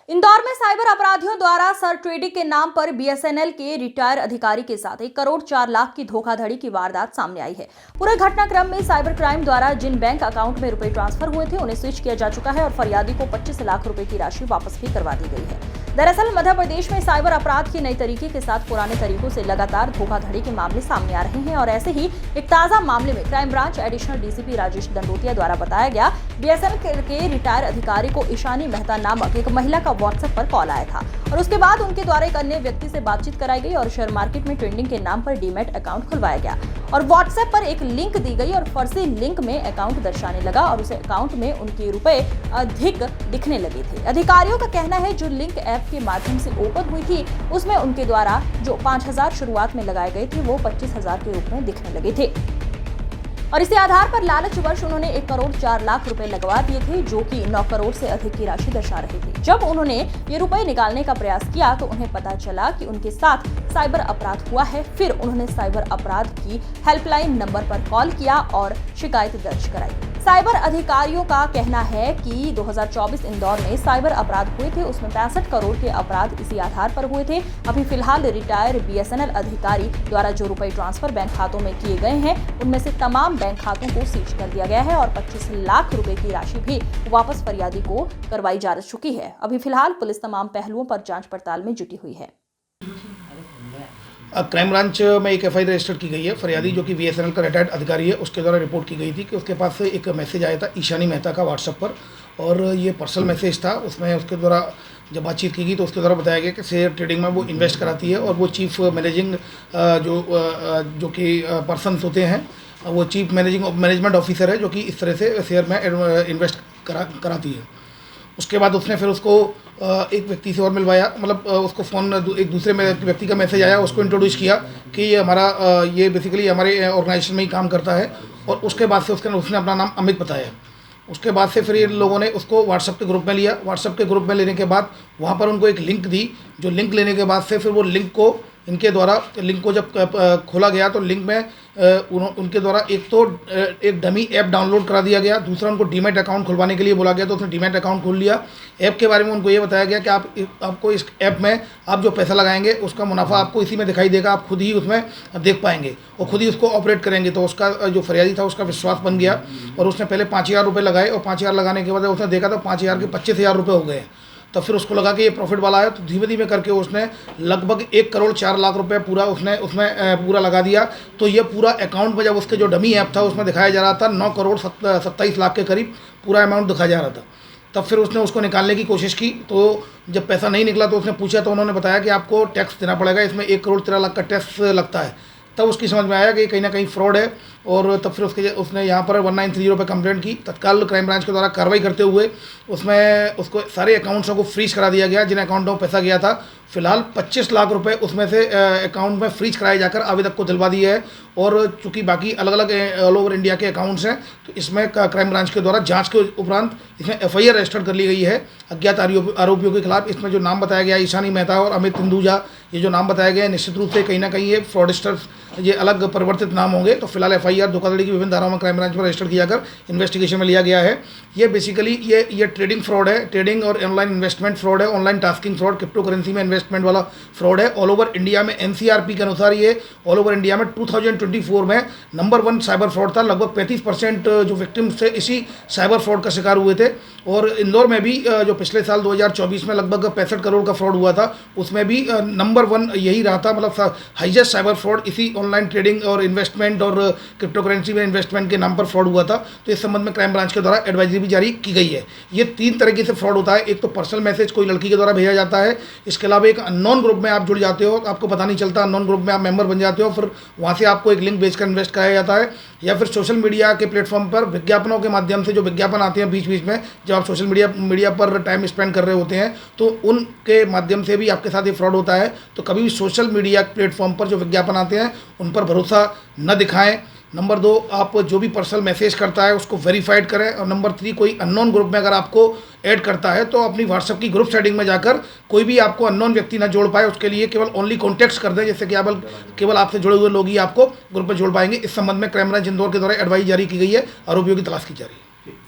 इंदौर में साइबर अपराधियों द्वारा सर ट्रेडिंग के नाम पर बीएसएनएल के रिटायर अधिकारी के साथ 1 करोड़ 4 लाख की धोखाधड़ी की वारदात सामने आई है। पूरे घटनाक्रम में साइबर क्राइम द्वारा जिन बैंक अकाउंट में रुपए ट्रांसफर हुए थे उन्हें स्विच किया जा चुका है और फरियादी को 25 लाख रुपए की राशि वापस भी करवा दी गई है। दरअसल मध्य प्रदेश में साइबर अपराध के नए तरीके के साथ पुराने तरीकों से लगातार धोखाधड़ी के मामले सामने आ रहे हैं और ऐसे ही एक ताजा मामले में crime branch additional DCP Rajesh Dandotiya द्वारा बताया गया बीएसएनएल के रिटायर अधिकारी को ईशानी मेहता नामक एक महिला का व्हाट्सएप पर कॉल आया था और उसके बाद उनके द्वारा एक अन्य व्यक्ति से बातचीत कराई गई और शेयर मार्केट में ट्रेडिंग के नाम पर डीमैट अकाउंट खुलवाया गया और व्हाट्सएप पर एक लिंक दी गई और फर्जी लिंक में अकाउंट दर्शाने लगा और उस अकाउंट में उनके रुपए अधिक दिखने लगे थे। अधिकारियों का कहना है जो लिंक ऐप के माध्यम से ओपन हुई थी उसमें उनके द्वारा जो 5,000 शुरुआत में लगाए गए थे वो 25,000 के रूप में दिखने लगे थे और इसी आधार पर लालचवश उन्होंने 1 करोड़ 4 लाख रुपए लगवा दिए थे जो कि 9 करोड़ से अधिक की राशि दर्शा रहे थे। जब उन्होंने ये रुपए निकालने का प्रयास किया तो उन्हें पता चला कि उनके साथ साइबर अपराध हुआ है। फिर उन्होंने साइबर अपराध की हेल्पलाइन नंबर पर कॉल किया और शिकायत दर्ज कराई। साइबर अधिकारियों का कहना है कि 2024 इंदौर में साइबर अपराध हुए थे उसमें 65 करोड़ के अपराध इसी आधार पर हुए थे। अभी फिलहाल रिटायर बीएसएनएल अधिकारी द्वारा जो रुपए ट्रांसफर बैंक खातों में किए गए हैं उनमें से तमाम बैंक खातों को सीज कर दिया गया है और 25 लाख रुपए की राशि भी वापस फरियादी को करवाई जा चुकी है। अभी फिलहाल पुलिस तमाम पहलुओं पर जांच पड़ताल में जुटी हुई है। क्राइम ब्रांच में एक एफआईआर रजिस्टर की गई है। फरियादी जो कि बीएसएनएल का रिटायर्ड अधिकारी है उसके द्वारा रिपोर्ट की गई थी कि उसके पास से एक मैसेज आया था ईशानी मेहता का व्हाट्सएप पर और ये पर्सनल मैसेज था। उसमें उसके द्वारा जब बातचीत की गई तो उसके द्वारा बताया गया कि शेयर ट्रेडिंग में वो इन्वेस्ट कराती है और वो चीफ मैनेजिंग जो कि पर्सनस होते हैं वो चीफ मैनेजमेंट ऑफिसर है जो कि इस तरह से शेयर में इन्वेस्ट कराती है। उसके बाद उसने फिर उसको एक व्यक्ति से और मिलवाया, मतलब उसको फ़ोन एक दूसरे व्यक्ति का मैसेज आया, उसको इंट्रोड्यूस किया कि ये हमारा ये बेसिकली हमारे ऑर्गेनाइजेशन में ही काम करता है और उसके बाद से उसने अपना नाम अमित बताया। उसके बाद से फिर इन लोगों ने उसको व्हाट्सएप के ग्रुप में लिया। व्हाट्सएप के ग्रुप में लेने के बाद वहाँ पर उनको एक लिंक दी, जो लिंक लेने के बाद से फिर वो लिंक को इनके द्वारा लिंक को जब खोला गया तो लिंक में उनके द्वारा एक डमी ऐप डाउनलोड करा दिया गया, दूसरा उनको डीमैट अकाउंट खुलवाने के लिए बोला गया तो उसने डीमैट अकाउंट खोल लिया। ऐप के बारे में उनको ये बताया गया कि आपको इस ऐप में आप जो पैसा लगाएंगे उसका मुनाफा आपको इसी में दिखाई देगा, आप खुद ही उसमें देख पाएंगे और खुद ही उसको ऑपरेट करेंगे। तो उसका जो फरियादी था उसका विश्वास बन गया और उसने पहले 5,000 रुपये लगाए और 5,000 लगाने के बाद उसने देखा तो 5,000 के 25,000 रुपये हो गए। तो फिर उसको लगा कि ये प्रॉफिट वाला है तो धीमे धीमे करके उसने लगभग 1 करोड़ 4 लाख रुपए पूरा उसमें पूरा लगा दिया। तो ये पूरा अकाउंट में जब उसके जो डमी ऐप था उसमें दिखाया जा रहा था 9 करोड़ 27 लाख के करीब पूरा अमाउंट दिखाया जा रहा था। तब फिर उसने उसको निकालने की कोशिश की तो जब पैसा नहीं निकला तो उसने पूछा तो उन्होंने बताया कि आपको टैक्स देना पड़ेगा, इसमें 1 करोड़ 13 लाख का टैक्स लगता है। तब उसकी समझ में आया कि कहीं ना कहीं फ्रॉड है और तब फिर उसने यहाँ पर 1930 पर कंप्लेंट की। तत्काल क्राइम ब्रांच के द्वारा कार्रवाई करते हुए उसमें उसको सारे अकाउंट्सों को फ्रीज करा दिया गया जिन अकाउंटों में पैसा गया था। फिलहाल 25 लाख रुपए उसमें से अकाउंट में फ्रीज कराए जाकर आवेदक को दिलवा दिए है और चूंकि बाकी अलग अलग ऑल ओवर इंडिया के अकाउंट्स हैं तो इसमें क्राइम ब्रांच के द्वारा जांच के उपरांत इसमें एफआईआर रजिस्टर कर ली गई है अज्ञात आरोपियों के खिलाफ। इसमें जो नाम बताया गया ईशानी मेहता और अमित हिंदुजा, ये जो नाम बताया गया है निश्चित रूप से कहीं ना कहीं ये फ्रॉडस्टर्स ये अलग परिवर्तित नाम होंगे। तो फिलहाल एफआईआर धोखाधड़ी की विभिन्न धाराओं में क्राइम ब्रांच पर रजिस्टर किया कर इन्वेस्टिगेशन में लिया गया है। ये बेसिकली ये ट्रेडिंग फ्रॉड है, ट्रेडिंग और ऑनलाइन इन्वेस्टमेंट फ्रॉड है, online tasking fraud, crypto currency में इन्वेस्टमेंट वाला फ्रॉड है। ऑल ओवर इंडिया में एनसीआरपी के अनुसार ये ऑल ओवर इंडिया में 2024 में नंबर 1 साइबर फ्रॉड था। लगभग 35% जो विक्टिम्स थे इसी साइबर फ्रॉड का शिकार हुए थे। और इंदौर में भी जो पिछले साल 2024 में लगभग 65 करोड़ का फ्रॉड हुआ था उसमें भी नंबर 1 यही रहा था, मतलब हाईएस्ट साइबर फ्रॉड इसी ऑनलाइन ट्रेडिंग और इन्वेस्टमेंट और क्रिप्टो करेंसी में इन्वेस्टमेंट के नाम पर फ्रॉड हुआ था। तो इस संबंध में क्राइम ब्रांच के द्वारा एडवाइजरी भी जारी की गई है। ये 3 तरीके से फ्रॉड होता है। एक तो पर्सनल मैसेज कोई लड़की के द्वारा भेजा जाता है, इसके अलावा एक अननोन ग्रुप में आप जुड़ जाते हो, आपको पता नहीं चलता, अननोन ग्रुप में आप मेंबर बन जाते हो, फिर वहाँ से आपको एक लिंक भेजकर इन्वेस्ट कराया जाता है। या फिर सोशल मीडिया के प्लेटफॉर्म पर विज्ञापनों के माध्यम से जो विज्ञापन आते हैं बीच बीच में जब आप सोशल मीडिया पर टाइम स्पेंड कर रहे होते हैं तो उनके माध्यम से भी आपके साथ ये फ्रॉड होता है। तो कभी भी सोशल मीडिया प्लेटफॉर्म पर जो विज्ञापन आते हैं उन पर भरोसा न दिखाएं। नंबर 2, आप जो भी पर्सनल मैसेज करता है उसको वेरीफाइड करें। और नंबर 3, कोई अननोन ग्रुप में अगर आपको ऐड करता है तो अपनी व्हाट्सएप की ग्रुप सेटिंग में जाकर कोई भी आपको अननोन व्यक्ति ना जोड़ पाए उसके लिए केवल ओनली कॉन्टैक्ट्स कर दें, जैसे कि केवल आपसे जुड़े हुए लोग ही आपको ग्रुप में जोड़ पाएंगे। इस संबंध में क्राइम ब्रांच इंदौर के द्वारा एडवाइस जारी की गई है, आरोपियों की तलाश की जा रही है।